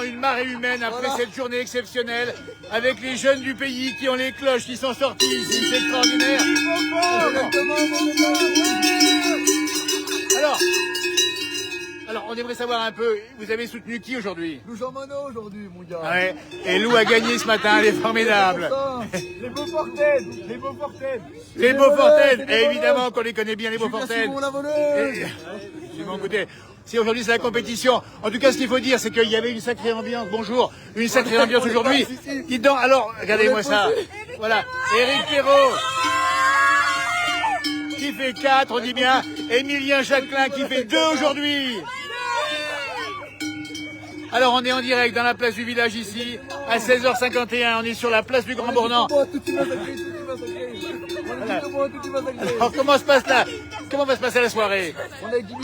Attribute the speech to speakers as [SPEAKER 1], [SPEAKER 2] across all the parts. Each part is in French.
[SPEAKER 1] évidemment une marée humaine après cette journée exceptionnelle avec les jeunes du pays qui ont les cloches, qui sont sortis. C'est extraordinaire. Alors, on aimerait savoir un peu, vous avez soutenu qui aujourd'hui?
[SPEAKER 2] Lou Jean Monod aujourd'hui, mon gars.
[SPEAKER 1] Ouais. Et Lou a gagné ce matin, elle est formidable.
[SPEAKER 2] Les Beaufortaines, les Beaufortaines.
[SPEAKER 1] Les Beaufortaines, et évidemment qu'on les connaît bien, les Beaufortaines.
[SPEAKER 2] Simon la voleuse.
[SPEAKER 1] Bon, écoutez, si aujourd'hui c'est la compétition, en tout cas ce qu'il faut dire c'est qu'il y avait une sacrée ambiance, bonjour, une sacrée ambiance aujourd'hui. Dites donc, alors, regardez-moi ça. Voilà, Éric Perrault qui fait 4, on dit bien, Émilien Jacquelin qui fait 2 aujourd'hui. Alors on est en direct dans la place du village ici, à 16h51, on est sur la place du Grand Bornand. Alors comment se passe là? Comment va se passer la soirée?
[SPEAKER 2] On a Guy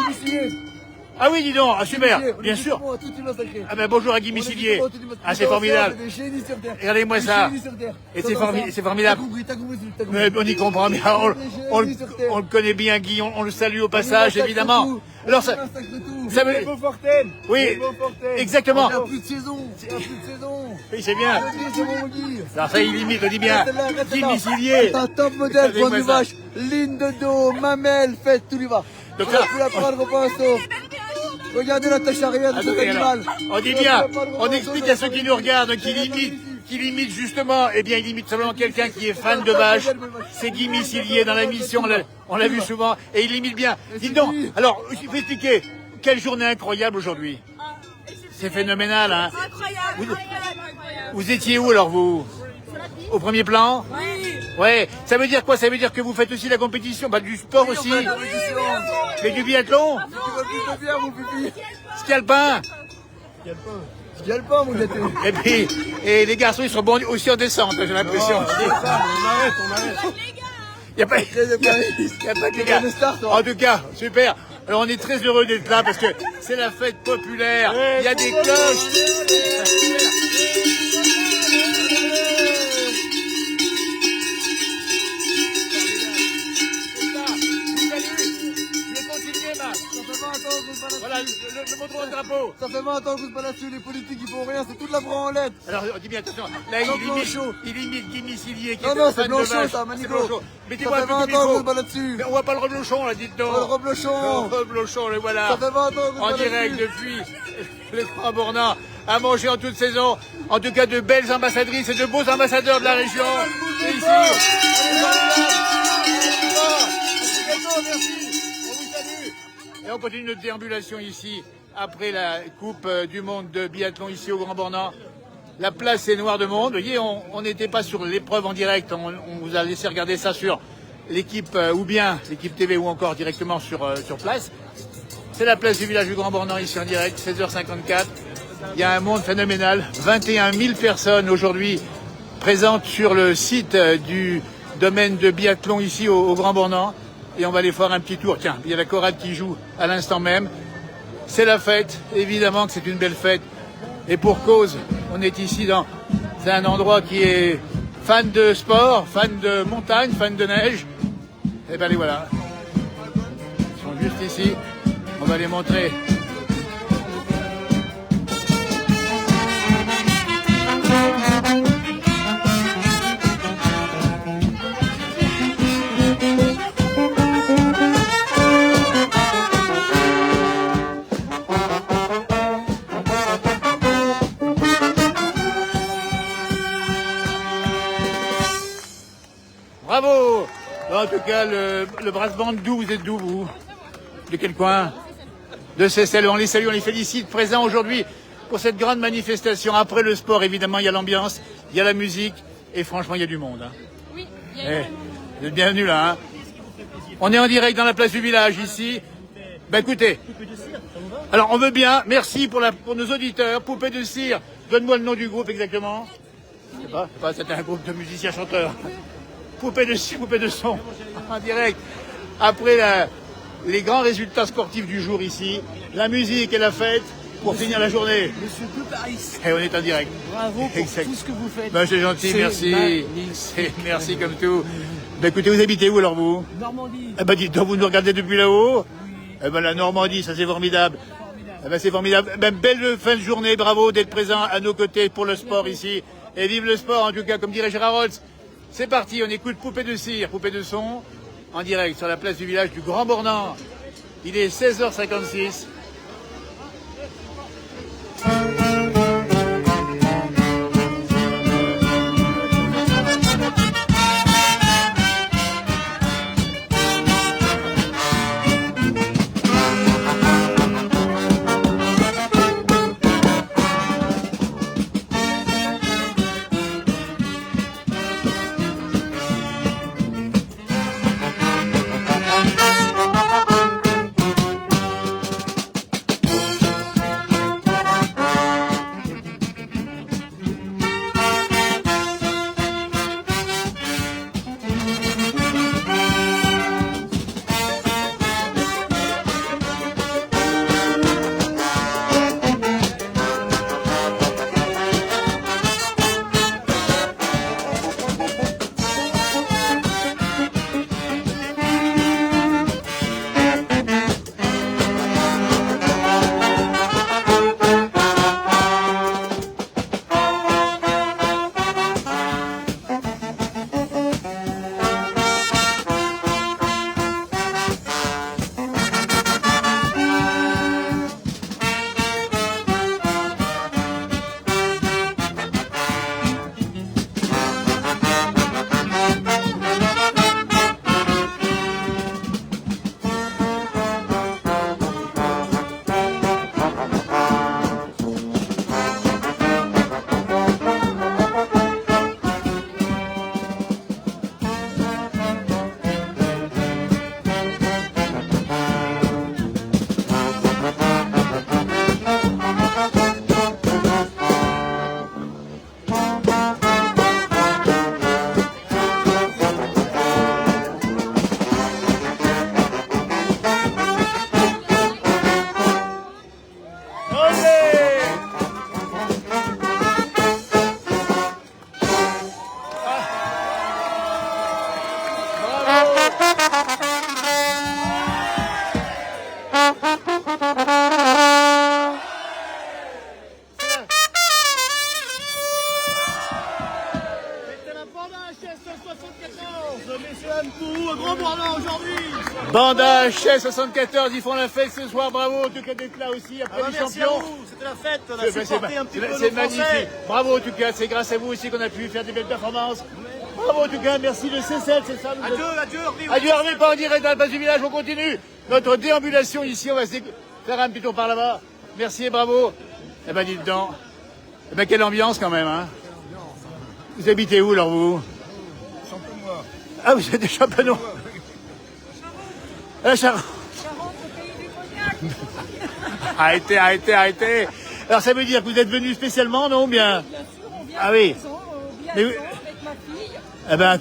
[SPEAKER 2] Missilier.
[SPEAKER 1] Ah oui, dis donc, ah, super, bien sûr. Ah ben bonjour à Guy Missilier. Ah c'est formidable. Regardez-moi ça. Et c'est formidable. Mais on y comprend bien. On le connaît bien, Guy. On le salue au passage, évidemment. Alors ça veut... Oui, exactement.
[SPEAKER 2] Il n'y a plus de saison.
[SPEAKER 1] Oui, c'est bien. Alors ça, il limite, on dit bien. Guy Missilier.
[SPEAKER 2] Un top modèle, point du vache, ligne de dos, mamelle, fête, tout lui va.
[SPEAKER 1] Donc là,
[SPEAKER 2] on la prendre au pinceau. Regardez la tâche arrière de cet animal.
[SPEAKER 1] On dit bien, on explique à ceux qui nous regardent, qui limite justement, eh bien il limite simplement quelqu'un qui est fan de vaches. C'est Guy Missilier dans la mission, on l'a vu souvent, et il limite bien. Dites donc, alors, il faut expliquer, quelle journée incroyable aujourd'hui. C'est phénoménal, hein. Vous étiez où alors vous? Au premier plan?
[SPEAKER 3] Oui.
[SPEAKER 1] Ouais, ça veut dire quoi? Ça veut dire que vous faites aussi la compétition, bah du sport aussi. Mais du biathlon? Ski alpin?
[SPEAKER 2] Ski alpin, mon gâteau.
[SPEAKER 1] Et puis, et les garçons, ils sont bons aussi en descente, j'ai l'impression.
[SPEAKER 2] On arrête.
[SPEAKER 1] Il n'y a pas que les gars. En tout cas, super. Alors on est très heureux d'être là parce que c'est la fête populaire. Il y a des cloches. Voilà, le montrons le drapeau.
[SPEAKER 2] Ça fait 20 ans qu'on se bat là-dessus, les politiques ils font rien, c'est toute la branlette.
[SPEAKER 1] Alors, on dit bien, attention, là il imite Guy Missilier qui est
[SPEAKER 2] non,
[SPEAKER 1] un fan
[SPEAKER 2] c'est
[SPEAKER 1] de
[SPEAKER 2] Blanchot,
[SPEAKER 1] vache.
[SPEAKER 2] ça, Manigo.
[SPEAKER 1] Mettez-moi
[SPEAKER 2] Ça
[SPEAKER 1] un
[SPEAKER 2] fait 20
[SPEAKER 1] peu
[SPEAKER 2] ans
[SPEAKER 1] du
[SPEAKER 2] qu'on se
[SPEAKER 1] micro.
[SPEAKER 2] bat là-dessus.
[SPEAKER 1] Mais on voit pas le reblochon, là, dites-donc.
[SPEAKER 2] Le reblochon.
[SPEAKER 1] Le reblochon, le voilà.
[SPEAKER 2] Ça fait 20 ans qu'on se bat
[SPEAKER 1] En direct depuis le Grand Bornand, à manger en toute saison. En tout cas, de belles ambassadrices et de beaux ambassadeurs de la région. Et ici, et on continue notre déambulation ici, après la Coupe du Monde de biathlon ici au Grand Bornand. La place est noire de monde. Vous voyez, on n'était pas sur l'épreuve en direct. On vous a laissé regarder ça sur l'équipe, ou bien l'équipe TV, ou encore directement sur place. C'est la place du village du Grand Bornand ici en direct, 16h54. Il y a un monde phénoménal. 21 000 personnes aujourd'hui présentes sur le site du domaine de biathlon ici au Grand Bornand. Et on va aller faire un petit tour. Tiens, il y a la chorale qui joue à l'instant même. C'est la fête, évidemment que c'est une belle fête. Et pour cause, on est ici c'est un endroit qui est fan de sport, fan de montagne, fan de neige. Et ben les voilà. Ils sont juste ici. On va les montrer. Bravo! En tout cas, le brass band, vous êtes d'où, vous? De quel coin? De Seyssel. On les salue, on les félicite, présents aujourd'hui pour cette grande manifestation. Après le sport, évidemment, il y a l'ambiance, il y a la musique, et franchement, il y a du monde. Hein.
[SPEAKER 3] Oui, il y a
[SPEAKER 1] Vous êtes bienvenus là. Hein. On est en direct dans la place du village, ici. Ben écoutez, alors on veut bien, merci pour nos auditeurs, Poupée de cire. Donne-moi le nom du groupe exactement. Je sais pas, c'était un groupe de musiciens-chanteurs. Poupée de cire, Poupée de son, en direct. Après les grands résultats sportifs du jour ici, la musique et la fête pour finir la journée.
[SPEAKER 4] Monsieur de Paris.
[SPEAKER 1] Et on est en direct.
[SPEAKER 4] Bravo pour tout ce que vous faites.
[SPEAKER 1] Ben, c'est gentil, merci. Merci comme tout. Ben, écoutez, vous habitez où alors vous?
[SPEAKER 4] Normandie.
[SPEAKER 1] Eh ben dites donc, vous nous regardez depuis là-haut? Eh ben la Normandie, ça c'est formidable. Eh ben, c'est formidable. Ben, belle fin de journée, bravo d'être présent à nos côtés pour le sport ici. Et vive le sport, en tout cas, comme dirait Gérard Rolls. C'est parti, on écoute Poupée de cire, Poupée de son, en direct sur la place du village du Grand Bornand. Il est 16h56. Banda HS74, ils font la fête ce soir, bravo en tout cas d'être là aussi après les champions.
[SPEAKER 4] C'était la fête, on a supporté un petit peu
[SPEAKER 1] c'est
[SPEAKER 4] nos
[SPEAKER 1] magnifique.
[SPEAKER 4] Français.
[SPEAKER 1] Bravo en tout cas, c'est grâce à vous aussi qu'on a pu faire des belles performances. Bravo en tout cas, merci de C7, c'est ça.
[SPEAKER 4] Adieu, Harvey.
[SPEAKER 1] Adieu Harvey, pas en direct dans la base du village, on continue notre déambulation ici, on va faire un petit tour par là-bas. Merci et bravo. Eh ben dites donc, eh ben quelle ambiance quand même, hein. Vous habitez où alors vous?
[SPEAKER 2] Champenois.
[SPEAKER 1] Ah, vous êtes des Champenois. La Charente. Arrêtez. Alors ça veut dire que vous êtes venu spécialement, non, ou bien?
[SPEAKER 3] Bien sûr, on vient
[SPEAKER 1] Ah
[SPEAKER 3] à
[SPEAKER 1] oui.
[SPEAKER 3] la maison, au
[SPEAKER 1] Mais
[SPEAKER 3] biathlon
[SPEAKER 1] oui.
[SPEAKER 3] avec ma fille.
[SPEAKER 1] Eh ben,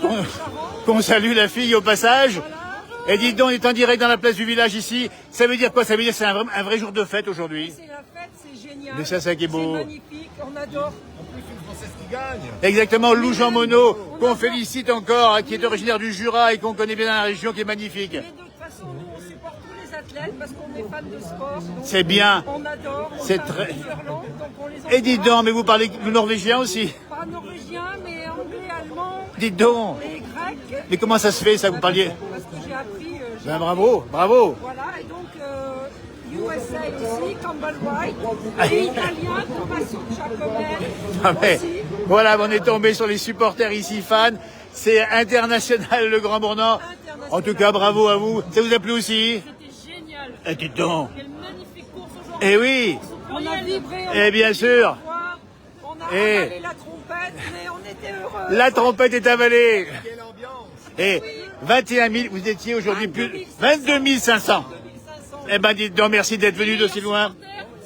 [SPEAKER 1] qu'on salue la fille au passage.
[SPEAKER 3] Voilà.
[SPEAKER 1] Et dites donc, on est en direct dans la place du village ici. Ça veut dire quoi? Ça veut dire que c'est un vrai jour de fête aujourd'hui.
[SPEAKER 3] C'est la fête, c'est génial.
[SPEAKER 1] Mais ça qui est beau.
[SPEAKER 3] C'est magnifique, on adore.
[SPEAKER 1] Exactement, Lou Jean Monod, qu'on félicite encore, hein, qui est originaire du Jura et qu'on connaît bien dans la région, qui est magnifique.
[SPEAKER 3] Mais de toute façon, nous, on supporte tous les athlètes parce qu'on est fans de sport. donc
[SPEAKER 1] C'est bien.
[SPEAKER 3] On adore. On
[SPEAKER 1] C'est
[SPEAKER 3] parle
[SPEAKER 1] très-
[SPEAKER 3] plusieurs langues, donc on les
[SPEAKER 1] Et dites
[SPEAKER 3] encourage.
[SPEAKER 1] donc, mais vous parlez le norvégien aussi?
[SPEAKER 3] Pas norvégien, mais anglais, allemand
[SPEAKER 1] Dites donc.
[SPEAKER 3] et grec.
[SPEAKER 1] Mais comment ça se fait, ça, vous parliez?
[SPEAKER 3] Parce que j'ai appris.
[SPEAKER 1] Ben bravo.
[SPEAKER 3] Voilà, et donc USA ici, Campbell White, et italien, Tommaso Giacomelli
[SPEAKER 1] Ah mais,
[SPEAKER 3] aussi.
[SPEAKER 1] voilà, on est tombé sur les supporters ici, fans. C'est international, le Grand Bornand. En tout cas, bravo à vous. Ça vous a plu aussi?
[SPEAKER 5] C'était génial.
[SPEAKER 1] Eh, dites donc.
[SPEAKER 5] Quelle magnifique course aujourd'hui.
[SPEAKER 1] Eh oui.
[SPEAKER 3] On a vibré, on
[SPEAKER 1] Eh
[SPEAKER 3] a
[SPEAKER 1] bien
[SPEAKER 3] crié
[SPEAKER 1] sûr.
[SPEAKER 3] au revoir, on a
[SPEAKER 1] Eh.
[SPEAKER 3] avalé la trompette, mais on était heureux.
[SPEAKER 1] La trompette est avalée.
[SPEAKER 2] Quelle ambiance.
[SPEAKER 1] Et 21 000, vous étiez aujourd'hui plus 22 500.
[SPEAKER 3] 2500.
[SPEAKER 1] Eh ben, dites donc, merci d'être venu d'aussi loin.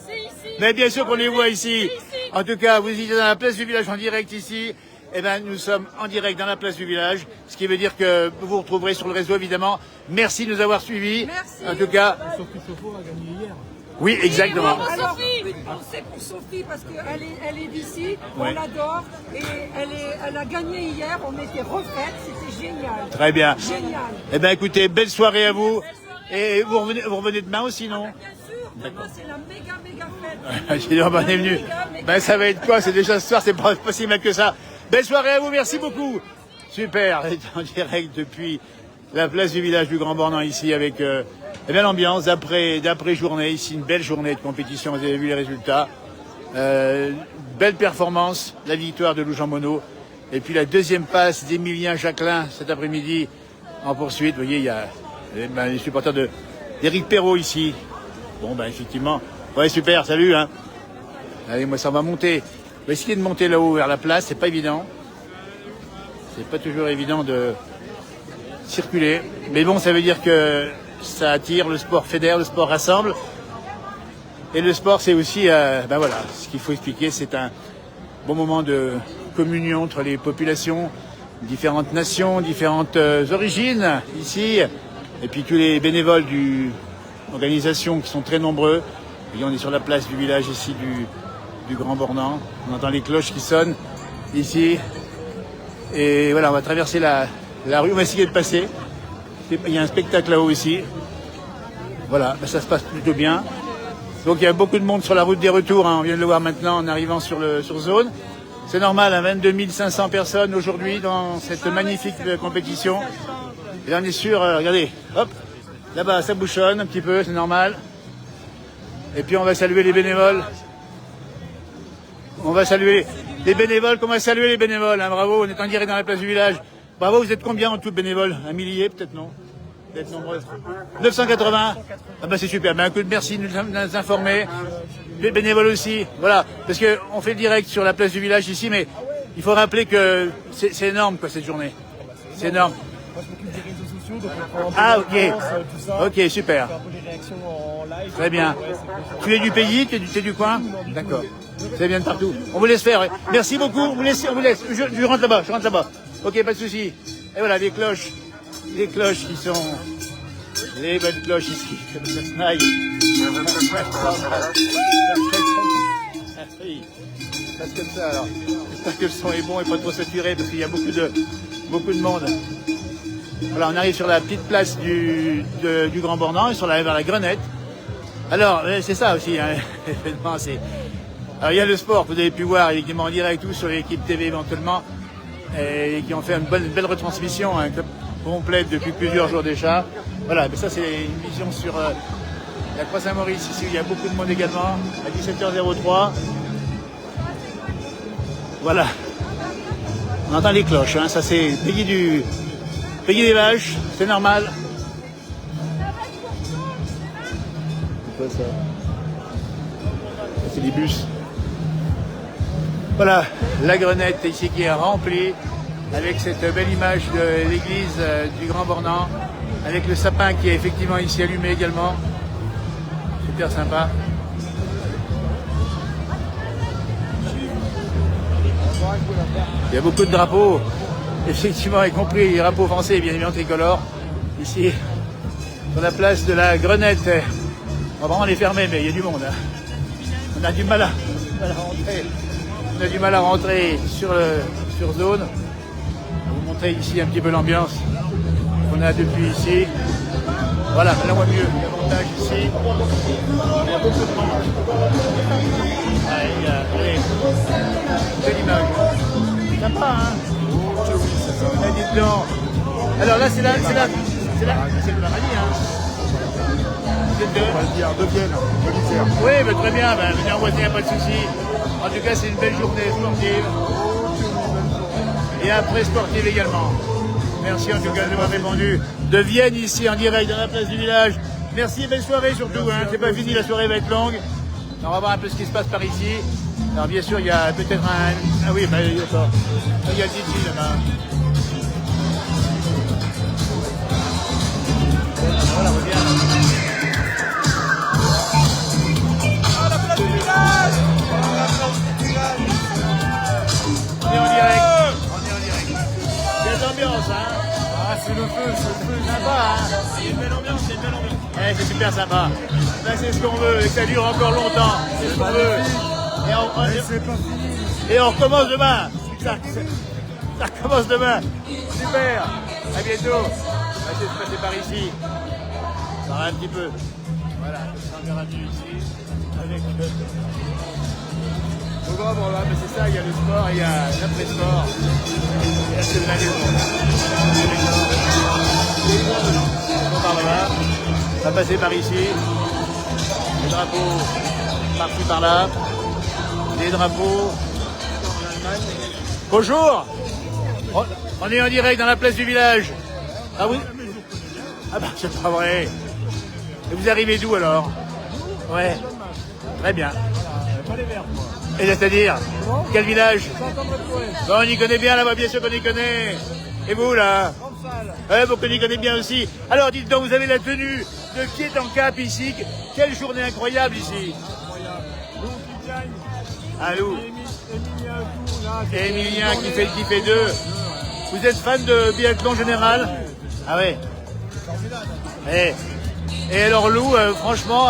[SPEAKER 5] C'est ici.
[SPEAKER 1] Mais bien sûr qu'on les voit ici. En tout cas, vous étiez dans la place du village en direct ici. Eh ben, nous sommes en direct dans la place du village, ce qui veut dire que vous vous retrouverez sur le réseau, évidemment. Merci de nous avoir suivis.
[SPEAKER 3] Merci.
[SPEAKER 1] En tout cas, oui, exactement.
[SPEAKER 5] Pour
[SPEAKER 3] Alors,
[SPEAKER 5] Sophie.
[SPEAKER 3] c'est pour Sophie parce qu'elle est d'ici, on
[SPEAKER 1] Ouais.
[SPEAKER 3] l'adore et elle a gagné hier, on était refaites, c'était génial.
[SPEAKER 1] Très bien.
[SPEAKER 3] Génial.
[SPEAKER 1] Eh ben, écoutez, belle soirée à vous. Et vous revenez demain aussi, non?
[SPEAKER 3] Bien sûr, Demain, c'est la méga fête.
[SPEAKER 1] J'ai dit, oh, ben, on est venu. Ben, ça va être quoi? C'est déjà ce soir, c'est pas si mal que ça. Belle soirée à vous, merci beaucoup. Super, en direct depuis la place du village du Grand Bornand ici avec eh bien l'ambiance d'après journée. Ici, une belle journée de compétition, vous avez vu les résultats. Belle performance, la victoire de Lou Jean Monod. Et puis la deuxième passe d'Emilien Jacquelin cet après-midi en poursuite. Vous voyez, il y a les supporters d'Éric Perrault ici. Bon, ben effectivement, ouais, super, salut. Hein. Allez, moi ça va monter. On va essayer de monter là-haut vers la place, c'est pas évident. C'est pas toujours évident de circuler. Mais bon, ça veut dire que ça attire, le sport fédère, le sport rassemble. Et le sport, c'est aussi, ben voilà, ce qu'il faut expliquer, c'est un bon moment de communion entre les populations, différentes nations, différentes origines ici, et puis tous les bénévoles du organisation qui sont très nombreux. Et on est sur la place du village ici du Grand Bornand. On entend les cloches qui sonnent ici. Et voilà, on va traverser la rue, on va essayer de passer. Il y a un spectacle là-haut aussi. Voilà, ben ça se passe plutôt bien. Donc il y a beaucoup de monde sur la route des retours, hein. On vient de le voir maintenant en arrivant sur zone. C'est normal, hein, 22 500 personnes aujourd'hui dans cette magnifique compétition. Et là on est sûr, regardez, hop, là-bas ça bouchonne un petit peu, c'est normal. Et puis on va saluer les bénévoles. On va saluer les bénévoles, comment saluer les bénévoles, hein, bravo, on est en direct dans la place du village. Bravo, vous êtes combien en tout bénévoles? Un millier peut-être, non? Peut-être nombreux. 980. Ah ben c'est super, ben, merci de nous informer. Les bénévoles aussi, voilà, parce qu'on fait le direct sur la place du village ici, mais il faut rappeler que c'est énorme quoi cette journée. C'est énorme.
[SPEAKER 6] Moi, je m'occupe des réseaux sociaux, donc on prend
[SPEAKER 1] Ah,
[SPEAKER 6] tout ça.
[SPEAKER 1] ok, super.
[SPEAKER 6] On fait un peu les réactions en live.
[SPEAKER 1] Très bien.
[SPEAKER 6] Ouais, c'est
[SPEAKER 1] Tu es du pays, tu es du coin? D'accord. C'est bien de partout. On vous laisse faire. Ouais. Merci beaucoup. On vous laisse. Je rentre là-bas. Ok, pas de souci. Et voilà les cloches qui sont les belles cloches ici. Comme ça se naille. Passe comme ça alors. J'espère que le son est bon et pas trop saturé parce qu'il y a beaucoup de monde. Voilà, on arrive sur la petite place du Grand Bornand et vers la Grenette. Alors, c'est ça aussi, hein, l'événement, alors il y a le sport, vous avez pu voir évidemment en direct ou sur l'équipe TV éventuellement, et qui ont fait une belle retransmission, hein, complète depuis plusieurs jours déjà. Voilà, mais ça c'est une vision sur la Croix Saint-Maurice ici, où il y a beaucoup de monde également, à 17h03. Voilà. On entend les cloches, hein, ça c'est payer des vaches, c'est normal. C'est quoi ça? C'est des bus. Voilà, la Grenette ici qui est remplie avec cette belle image de l'église du Grand Bornand, avec le sapin qui est effectivement ici allumé également. Super sympa. Il y a beaucoup de drapeaux, effectivement, y compris les drapeaux français et bien évidemment tricolores, ici, sur la place de la Grenette. On va vraiment les fermer, mais il y a du monde. Hein. On a du mal à rentrer. On a du mal à rentrer sur zone. Je vais vous montrer ici un petit peu l'ambiance qu'on a depuis ici. Voilà, là on voit mieux, l'avantage ici. Il y a beaucoup de monde. Allez, belle image. Sympa, hein? Dites donc. Alors là, c'est le paradis, hein?
[SPEAKER 6] On va le dire, de Vienne, de l'Isère.
[SPEAKER 1] Oui, mais très bien, venez en voisin, il n'y a pas de souci. En tout cas, c'est une belle journée sportive. Et après sportive également. Merci en tout cas de m'avoir répondu. De Vienne ici en direct dans la place du village. Merci et belle soirée surtout. Hein. C'est pas fini, la soirée va être longue. On va voir un peu ce qui se passe par ici. Alors bien sûr, il y a peut-être un... Ah oui, d'accord. Il y a le DJ là-bas. Voilà, on revient. On est en direct. Il y a de l'ambiance, hein.
[SPEAKER 6] Ah, c'est le feu.
[SPEAKER 1] Sympa, hein.
[SPEAKER 4] C'est une belle ambiance.
[SPEAKER 1] Ouais, c'est super sympa. Là, c'est ce qu'on veut et ça dure encore longtemps. C'est ce qu'on veut. Et on recommence demain. Ça recommence demain. Super. À bientôt. On va essayer de passer par ici. Ça va un petit peu. Voilà, on verra mieux ici. Avec au grand Bornand, mais c'est ça, il y a le sport, il y a l'après-sport. Et là, c'est le maillot. On par là, on va passer par ici. Les drapeaux par-ci par-là. Les drapeaux. Bonjour. On est en direct dans la place du village. Ah oui? Ah bah c'est pas vrai. Et vous arrivez d'où alors? Ouais. Très bien. Et c'est-à-dire? Quel village? Bon, on y connaît bien là-bas, bien sûr qu'on y connaît. Et vous là? Ouais, vous y connaissez bien aussi. Alors dites donc, vous avez la tenue de pied en cap ici. Quelle journée incroyable ici. Ah, Lou. Et Emilien qui fait deux. Vous êtes fan de biathlon général? Ah ouais. Et alors Lou, franchement,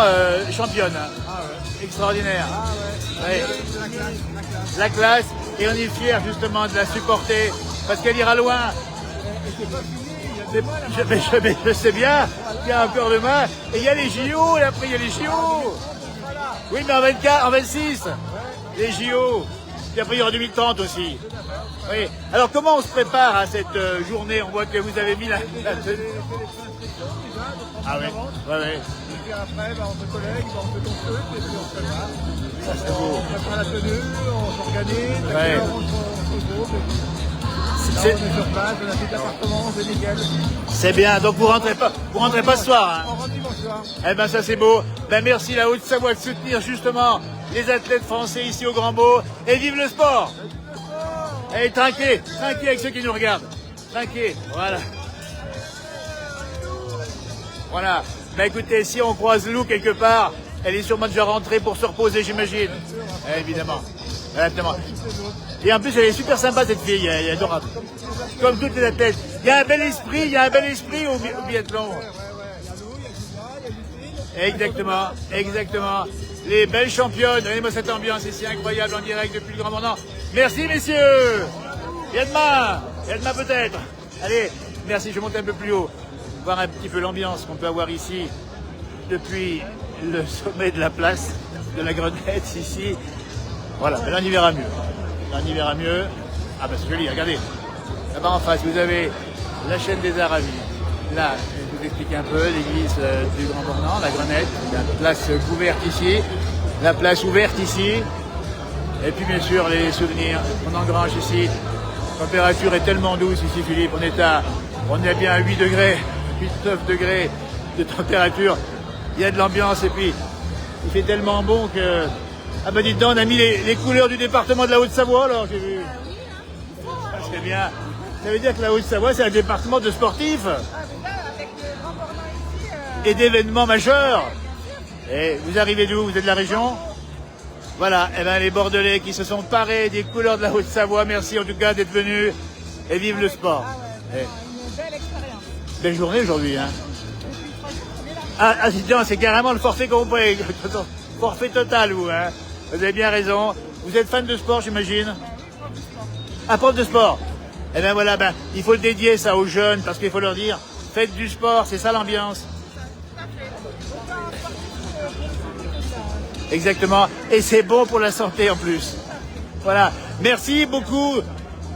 [SPEAKER 1] championne. Extraordinaire. Ouais. La classe. Et on est fiers justement de la supporter parce qu'elle ira loin. Je sais bien qu'il y a encore demain. Et il y a les JO, et après il y a les JO. Oui, mais en 24, en 26, les JO. Et après il y aura 2030 aussi. Oui. Alors comment on se prépare à cette journée? On voit que vous avez mis la tenue. Ah oui, ouais.
[SPEAKER 6] Et puis après, on se collègue, on fait ton truc, et puis on se prépare.
[SPEAKER 1] Ça c'est beau.
[SPEAKER 6] On prépare la tenue, on s'organise,
[SPEAKER 1] Ouais.
[SPEAKER 6] on se groupe, et puis là, on est sur place, on a fait l'appartement, c'est nickel.
[SPEAKER 1] C'est bien, donc vous rentrez pas ce soir. Hein.
[SPEAKER 6] On rentre dimanche soir.
[SPEAKER 1] Eh ben ça c'est beau. Ben merci la Haute-Savoie de soutenir justement les athlètes français ici au Grand Beau. Et vive le sport. Et trinquez avec ceux qui nous regardent. Trinquez, voilà. Voilà. Ben écoutez, si on croise Lou quelque part, elle est sûrement déjà rentrée pour se reposer, j'imagine. Évidemment. Exactement. Et en plus, elle est super sympa cette fille, elle est adorable. Comme toutes les athlètes. Il y a un bel esprit au biathlon. Exactement. Les belles championnes. Regardez-moi cette ambiance ici incroyable en direct depuis le Grand Bornand. Merci messieurs. Et à demain peut-être. Allez, merci, je monte un peu plus haut. Voir un petit peu l'ambiance qu'on peut avoir ici depuis le sommet de la place de la Grenette ici. Voilà, mais là on y verra mieux. Ah ben c'est joli, regardez. Là-bas en face, vous avez la chaîne des Aravis. Là, je vous explique un peu, l'église du Grand Bornand, la Grenette, la place couverte ici, la place ouverte ici. Et puis bien sûr les souvenirs qu'on engrange ici. La température est tellement douce ici Philippe, on est bien à 8 degrés, 8-9 degrés de température. Il y a de l'ambiance et puis il fait tellement bon que... Ah ben dites donc, on a mis les couleurs du département de la Haute-Savoie alors, j'ai vu. Ah, c'est bien. Ça veut dire que la Haute-Savoie c'est un département de sportifs. Et d'événements majeurs. Et vous arrivez d'où? Vous êtes de la région? Voilà, et ben les Bordelais qui se sont parés des couleurs de la Haute-Savoie, merci en tout cas d'être venus et vive le sport.
[SPEAKER 3] Une belle expérience.
[SPEAKER 1] Belle journée aujourd'hui, hein. Ah, c'est carrément le forfait complet, forfait total, vous, hein. Vous avez bien raison. Vous êtes fan de sport, j'imagine? Ah, prof de sport. Eh ben voilà, il faut le dédier ça aux jeunes parce qu'il faut leur dire, faites du sport, c'est ça l'ambiance. Exactement, et c'est bon pour la santé en plus. Voilà, merci beaucoup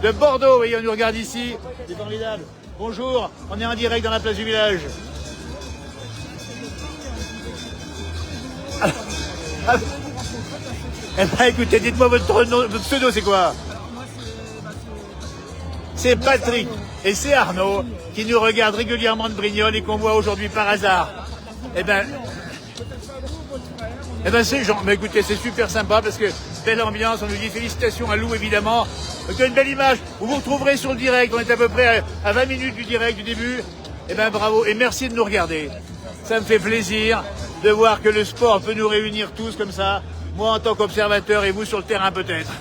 [SPEAKER 1] de Bordeaux, vous voyez, on nous regarde ici, c'est formidable. Bonjour, on est en direct dans la place du village. Eh ben écoutez, dites-moi votre nom, votre pseudo c'est quoi? C'est Patrick et c'est Arnaud qui nous regarde régulièrement de Brignoles et qu'on voit aujourd'hui par hasard. Eh ben c'est Jean. Mais écoutez, c'est super sympa parce que belle ambiance. On nous dit félicitations à Lou évidemment. Donc une belle image. Vous vous retrouverez sur le direct. On est à peu près à 20 minutes du direct du début. Eh ben bravo et merci de nous regarder. Ça me fait plaisir de voir que le sport peut nous réunir tous comme ça. Moi en tant qu'observateur et vous sur le terrain peut-être.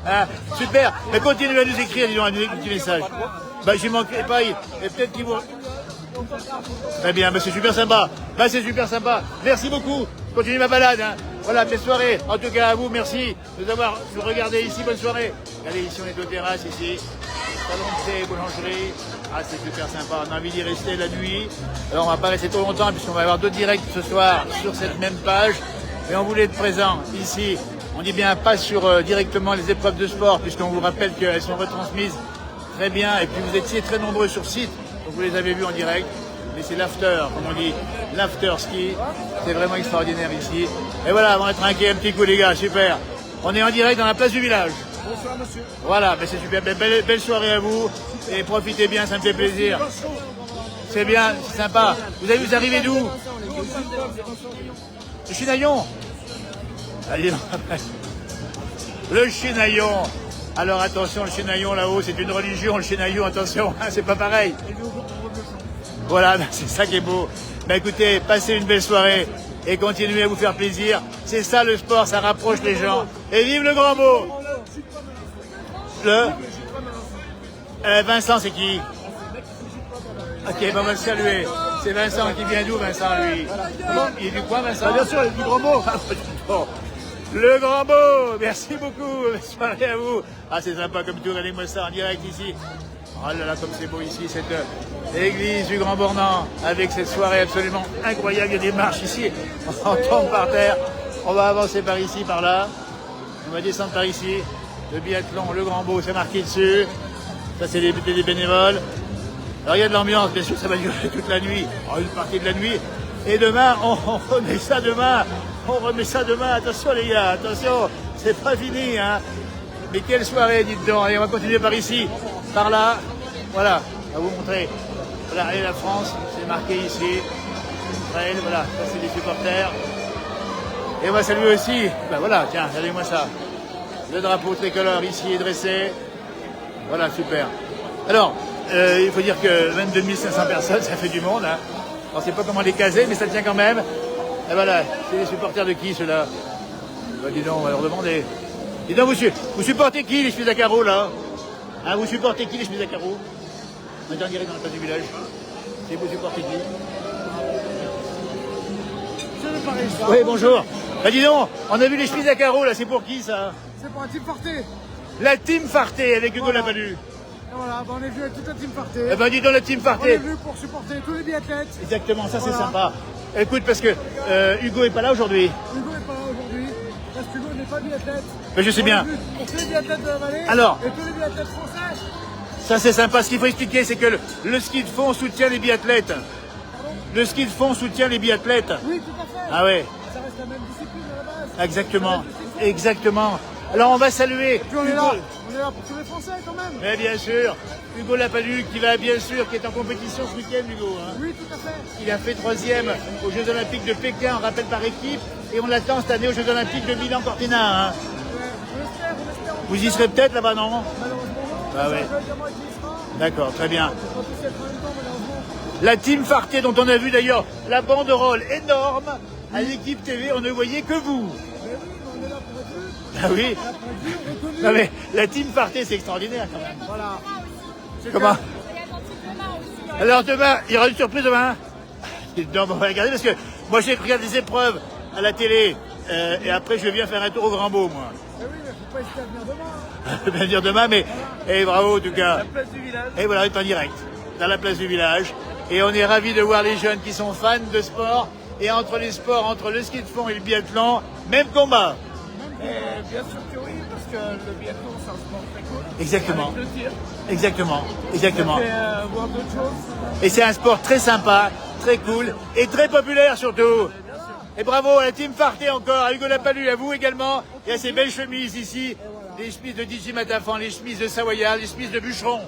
[SPEAKER 1] Ah, super. Mais continuez à nous écrire, disons, un petit message. J'y manquerai pas. Et peut-être qu'ils vont... Très bien, c'est super sympa. C'est super sympa. Merci beaucoup. Continue ma balade. Hein. Voilà, belle soirée. En tout cas, à vous, merci de nous avoir regardé ici. Bonne soirée. Regardez, ici, on est aux terrasses, ici. Salon de thé, boulangerie. Ah, c'est super sympa. On a envie d'y rester la nuit. Alors, on va pas rester trop longtemps puisqu'on va avoir 2 directs ce soir sur cette même page. Mais on voulait être présent ici. On dit bien pas sur directement les épreuves de sport puisqu'on vous rappelle qu'elles sont retransmises très bien. Et puis, vous étiez très nombreux sur site. Donc, vous les avez vus en direct. Mais c'est l'after, comme on dit, l'after ski. C'est vraiment extraordinaire ici. Et voilà, on va trinquer un petit coup, les gars, super. On est en direct dans la place du village.
[SPEAKER 6] Bonsoir, monsieur.
[SPEAKER 1] Voilà, ben c'est super. Belle soirée à vous. Et profitez bien, ça me fait plaisir. C'est bien, c'est sympa. Vous arrivez d'où? Le Chinaillon. Allez, le Chinaillon. Alors attention, le Chinaillon là-haut, c'est une religion, le Chinaillon, attention, c'est pas pareil. Voilà, c'est ça qui est beau. Ben écoutez, passez une belle soirée et continuez à vous faire plaisir. C'est ça le sport, ça rapproche les gens. Et vive le grand mot. Vincent, c'est qui? Ok, ben on va le saluer. C'est Vincent qui vient d'où, Vincent, lui? Il est du coin, Vincent?
[SPEAKER 6] Bien sûr, il est du grand mot.
[SPEAKER 1] Le grand mot. Merci beaucoup. Bonne soirée à vous. Ah, c'est sympa comme tout. Regardez-moi ça en direct ici. Oh là là, comme c'est beau ici, cette église du Grand Bornand, avec cette soirée absolument incroyable. Il y a des marches ici, on tombe par terre. On va avancer par ici, par là. On va descendre par ici. Le biathlon, le Grand Beau, c'est marqué dessus. Ça, c'est des bénévoles. Alors, il y a de l'ambiance, bien sûr, ça va durer toute la nuit. Oh, une partie de la nuit. Et demain, on remet ça demain. On remet ça demain. Attention, les gars, attention. C'est pas fini, hein. Mais quelle soirée, dites donc. Allez, on va continuer par ici. Par là, voilà, à vous montrer. Voilà, et la France, c'est marqué ici. Israël, voilà, ça c'est les supporters. Et on va saluer aussi, ben voilà, tiens, regardez-moi ça. Le drapeau tricolore ici est dressé. Voilà, super. Alors, il faut dire que 22 500 personnes, ça fait du monde. Hein. On ne sait pas comment les caser, mais ça tient quand même. Et voilà, c'est les supporters de qui ceux-là? Ben, dis donc, on va leur demander. Dis donc, vous supportez qui, les chemises à carreaux, là? Hein, vous supportez qui, les chemises à carreaux? On est en direct dans la place du village. Et vous supportez qui?
[SPEAKER 6] C'est le Paris.
[SPEAKER 1] Oui, bonjour. Bah dis donc, on a vu les chemises à carreaux, là, c'est pour qui, ça?
[SPEAKER 6] C'est pour la team Farté.
[SPEAKER 1] La team Farté, avec Hugo Lapalu.
[SPEAKER 6] Et voilà, on est venu avec toute la team Farté.
[SPEAKER 1] Eh ben, dis donc, la team
[SPEAKER 6] On est
[SPEAKER 1] Farté.
[SPEAKER 6] venu pour supporter tous les biathlètes.
[SPEAKER 1] Exactement, ça, c'est
[SPEAKER 6] Voilà.
[SPEAKER 1] sympa. Écoute, parce que Hugo est pas là aujourd'hui.
[SPEAKER 6] Hugo n'est pas là aujourd'hui, parce que Hugo n'est pas biathlète.
[SPEAKER 1] Mais je sais bien.
[SPEAKER 6] On est venu pour tous les biathlètes de la vallée.
[SPEAKER 1] Alors.
[SPEAKER 6] Et tous les biathlètes français.
[SPEAKER 1] Ça, c'est sympa. Ce qu'il faut expliquer, c'est que le ski de fond soutient les biathlètes. Le ski de fond soutient les biathlètes.
[SPEAKER 6] Oui, tout à fait.
[SPEAKER 1] Ah ouais,
[SPEAKER 6] Ça reste la même discipline à la base.
[SPEAKER 1] exactement. Exactement. Alors, on va saluer
[SPEAKER 6] Puis on est
[SPEAKER 1] Hugo.
[SPEAKER 6] là. On est là pour tous les Français quand même.
[SPEAKER 1] Mais bien sûr, Hugo Lapalu qui va bien sûr, qui est en compétition ce week-end, Hugo. Hein.
[SPEAKER 6] Oui, tout à fait.
[SPEAKER 1] Il a fait 3e aux Jeux Olympiques de Pékin, on rappelle par équipe, et on l'attend cette année aux Jeux Olympiques de Milan-Cortina. Hein.
[SPEAKER 6] On espère.
[SPEAKER 1] Vous y serez peut-être là-bas, non?
[SPEAKER 6] Malheureusement, non.
[SPEAKER 1] Ah ouais.
[SPEAKER 6] Ça va dire moi qui y sera.
[SPEAKER 1] D'accord, très bien.
[SPEAKER 6] On va tous être en même temps, malheureusement.
[SPEAKER 1] La team Farté, dont on a vu d'ailleurs la banderole énorme à l'équipe TV, on ne voyait que vous.
[SPEAKER 6] Mais oui, on est là pour être vus.
[SPEAKER 1] Ah oui.
[SPEAKER 6] Là pour être vus, reconnus.
[SPEAKER 1] Non mais la team Farté, c'est extraordinaire quand même.
[SPEAKER 6] Voilà.
[SPEAKER 1] Comment?
[SPEAKER 5] Il y a l'Atlantique demain aussi. Ouais.
[SPEAKER 1] Alors demain, il y aura une surprise demain. Non, on va regarder parce que moi j'ai regardé des épreuves à la télé et après je viens faire un tour au Grand Beau, moi.
[SPEAKER 6] Mais oui, mais faut pas hésiter à venir demain.
[SPEAKER 1] Je vais dire demain, mais bravo en tout cas.
[SPEAKER 4] La place du village.
[SPEAKER 1] Et voilà, on est en direct, dans la place du village. Et on est ravis de voir les jeunes qui sont fans de sport. Et entre les sports, entre le ski de fond et le biathlon, même combat.
[SPEAKER 4] Bien sûr que oui, parce que le biathlon, c'est un sport très cool.
[SPEAKER 1] Exactement.
[SPEAKER 4] Avec le tir.
[SPEAKER 1] Exactement, exactement.
[SPEAKER 4] Et voir d'autres choses.
[SPEAKER 1] Et c'est un sport très sympa, très cool et très populaire surtout. Et bravo à la team Farté encore, à Hugo Lapalu, à vous également, et à ces belles chemises ici, les chemises de DJ Matafan, les chemises de Savoyard, les chemises de Bûcheron.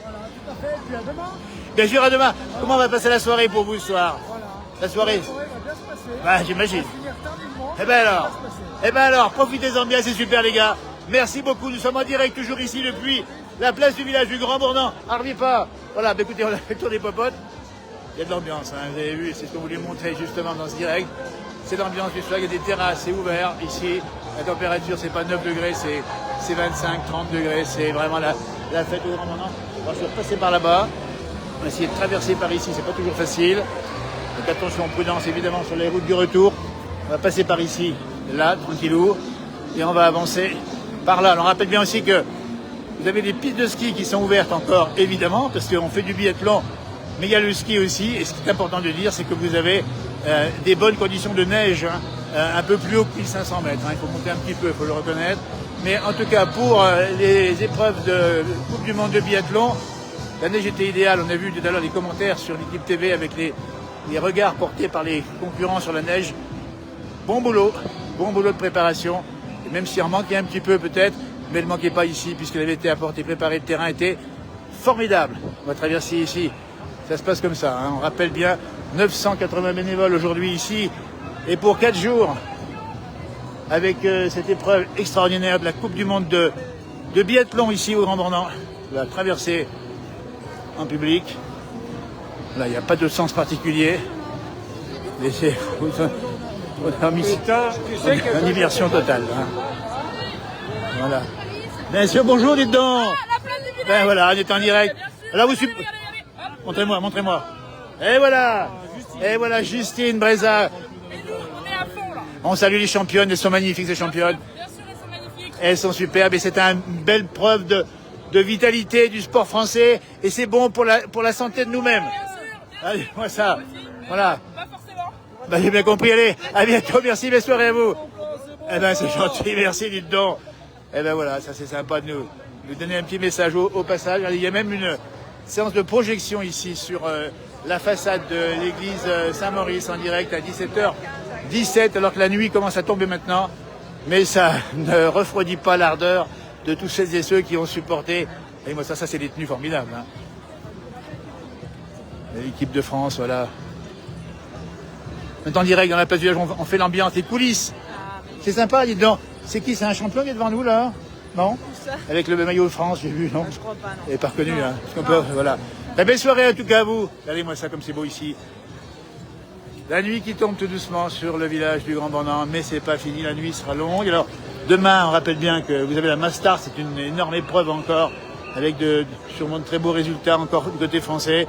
[SPEAKER 6] Voilà, tout à fait. Et puis à demain.
[SPEAKER 1] Bien sûr, à demain. Comment va passer la soirée pour vous ce soir?
[SPEAKER 6] Voilà.
[SPEAKER 1] La soirée?
[SPEAKER 6] La soirée va bien se passer.
[SPEAKER 1] Bah, j'imagine.
[SPEAKER 6] On va finir tardivement.
[SPEAKER 1] Eh ben alors,
[SPEAKER 6] Ça va se passer.
[SPEAKER 1] eh ben alors, profitez-en bien, c'est super les gars. Merci beaucoup, nous sommes en direct toujours ici depuis la place du village du Grand Bornand. Arrivez pas. Voilà, bah, écoutez, on a fait le tour des popotes. Il y a de l'ambiance, hein, vous avez vu, c'est ce qu'on voulait montrer justement dans ce direct. C'est l'ambiance du soir, il y a des terrasses, c'est ouvert ici. La température, c'est pas 9 degrés, c'est 25, 30 degrés. C'est vraiment la fête au Grand Bornand. On va se repasser par là-bas. On va essayer de traverser par ici, c'est pas toujours facile. Donc attention, prudence évidemment sur les routes du retour. On va passer par ici. là, tranquillou, et on va avancer par là. Alors, on rappelle bien aussi que vous avez des pistes de ski qui sont ouvertes encore, évidemment, parce qu'on fait du biathlon, mais il y a le ski aussi, et ce qui est important de dire, c'est que vous avez des bonnes conditions de neige, hein, un peu plus haut que 1500 mètres, hein, il faut monter un petit peu, il faut le reconnaître, mais en tout cas, pour les épreuves de Coupe du Monde de biathlon, la neige était idéale. On a vu tout à l'heure les commentaires sur l'équipe TV avec les regards portés par les concurrents sur la neige. Bon boulot de préparation. Et même s'il en manquait un petit peu peut-être, mais il ne manquait pas ici puisqu'il avait été apporté, préparé. Le terrain était formidable. On va traverser ici. Ça se passe comme ça. Hein. On rappelle bien 980 bénévoles aujourd'hui ici. Et pour 4 jours, avec cette épreuve extraordinaire de la Coupe du Monde de biathlon ici au Grand Bornand. La traversée en public. Là, il n'y a pas de sens particulier. Mais c'est une immersion totale. Hein. Voilà. Bien sûr, bonjour, dites donc. Ben voilà, on est en direct. Là, vous suivez. Montrez-moi. Et voilà, Justine Breza. On salue les championnes, elles sont magnifiques, ces championnes.
[SPEAKER 5] Bien sûr, elles sont magnifiques.
[SPEAKER 1] Elles sont superbes et c'est une belle preuve de vitalité du sport français et c'est bon pour la santé de nous-mêmes. Allez, moi ça. Voilà.
[SPEAKER 5] Pas forcément.
[SPEAKER 1] Bah, j'ai bien compris, allez, à bientôt, merci, belle soirée à vous. Eh ben c'est gentil, merci, dites donc. Eh ben voilà, ça c'est sympa de nous donner un petit message au passage. Il y a même une séance de projection ici sur la façade de l'église Saint-Maurice en direct à 17h17, alors que la nuit commence à tomber maintenant. Mais ça ne refroidit pas l'ardeur de tous celles et ceux qui ont supporté. Et moi, ça c'est des tenues formidables. Hein. L'équipe de France, voilà. On est en direct dans la place du village, on fait l'ambiance, les coulisses. C'est sympa, dites donc. C'est qui? C'est un champion qui est devant nous, là? Non? Avec le maillot de France, j'ai vu, non?
[SPEAKER 3] Je crois pas, non.
[SPEAKER 1] Il n'est pas reconnu, hein. Parce qu'on peut, voilà. La belle soirée, en tout cas, à vous. Regardez-moi ça, comme c'est beau ici. La nuit qui tombe tout doucement sur le village du Grand Bornand, mais c'est pas fini, la nuit sera longue. Alors, demain, on rappelle bien que vous avez la Mastart, c'est une énorme épreuve encore, avec sûrement de très beaux résultats encore du côté français.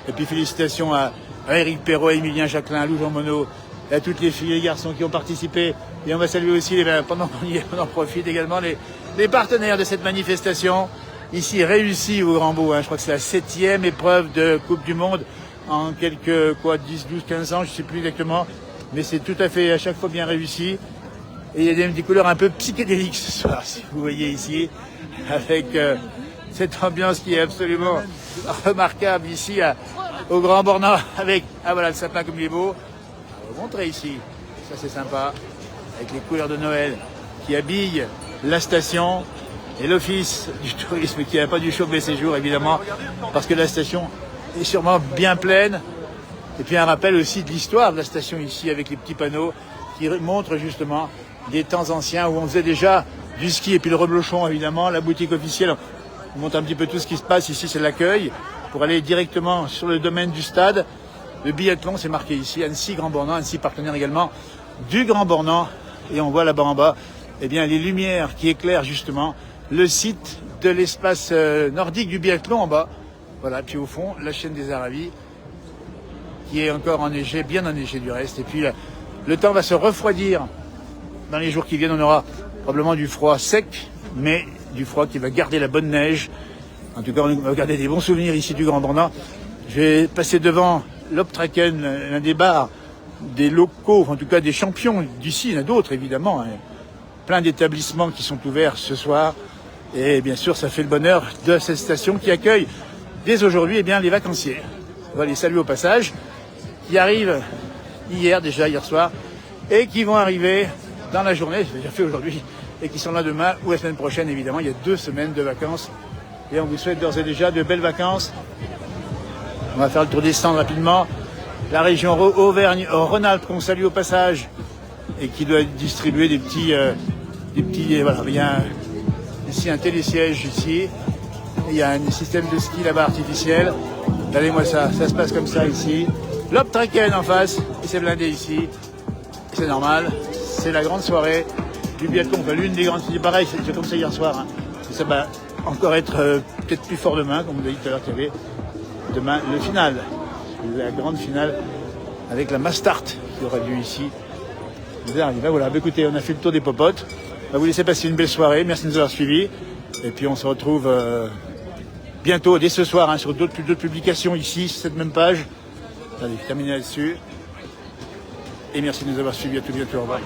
[SPEAKER 1] Et puis félicitations à Éric Perrault, à Emilien Jacquelin, à Lou Jean Monod, et à toutes les filles et les garçons qui ont participé. Et on va saluer aussi, pendant qu'on y est, on en profite également, les partenaires de cette manifestation, ici réussie au Grand-Beau. Hein. Je crois que c'est la 7e épreuve de Coupe du Monde en quelques, 10, 12, 15 ans, je ne sais plus exactement. Mais c'est tout à fait à chaque fois bien réussi. Et il y a des couleurs un peu psychédéliques ce soir, si vous voyez ici, avec cette ambiance qui est absolument remarquable ici au Grand Bornand, avec, voilà, le sapin comme il est beau. On va vous montrer ici, ça c'est sympa, avec les couleurs de Noël qui habillent la station et l'office du tourisme qui n'a pas dû chauffer ses jours, évidemment, parce que la station est sûrement bien pleine. Et puis un rappel aussi de l'histoire de la station ici, avec les petits panneaux qui montrent justement des temps anciens où on faisait déjà du ski. Et puis le reblochon, évidemment, la boutique officielle, on montre un petit peu tout ce qui se passe ici, c'est l'accueil. Pour aller directement sur le domaine du stade, le biathlon, c'est marqué ici, Annecy Grand Bornand, Annecy partenaire également du Grand Bornand. Et on voit là-bas en bas, eh bien, les lumières qui éclairent justement le site de l'espace nordique du biathlon en bas. Voilà, puis au fond, la chaîne des Aravis, qui est encore enneigée, bien enneigée du reste. Et puis le temps va se refroidir. Dans les jours qui viennent, on aura probablement du froid sec, mais du froid qui va garder la bonne neige. En tout cas, on va garder des bons souvenirs ici du Grand Bornand. Je vais passer devant l'Optraken, l'un des bars, des locaux, en tout cas des champions d'ici. Il y en a d'autres, évidemment. Hein. Plein d'établissements qui sont ouverts ce soir. Et bien sûr, ça fait le bonheur de cette station qui accueille dès aujourd'hui les vacanciers. On va les saluer au passage, qui arrivent hier soir, et qui vont arriver dans la journée, j'ai déjà fait aujourd'hui, et qui sont là demain ou la semaine prochaine, évidemment. Il y a 2 semaines de vacances. Et on vous souhaite d'ores et déjà de belles vacances. On va faire le tour des stands rapidement. La région Auvergne-Rhône-Alpes qu'on salue au passage et qui doit distribuer des petits voilà, il y a ici un télésiège ici. Il y a un système de ski là-bas artificiel. Regardez-moi ça se passe comme ça ici. L'Optraken en face, et c'est blindé ici. C'est normal, c'est la grande soirée du biathlon. Enfin, l'une des grandes, c'est pareil, c'est comme ça hier soir. Hein. Ça va encore être peut-être plus fort demain, comme vous avez dit tout à l'heure qu'il y avait demain le final. La grande finale avec la Mastart qui aura lieu ici Ils arrivent. Ben voilà, ben écoutez, on a fait le tour des popotes. On va vous laisser passer une belle soirée. Merci de nous avoir suivis. Et puis on se retrouve bientôt, dès ce soir, hein, sur d'autres publications ici, sur cette même page. Allez, terminé là-dessus. Et merci de nous avoir suivis. À tout bientôt. Au revoir.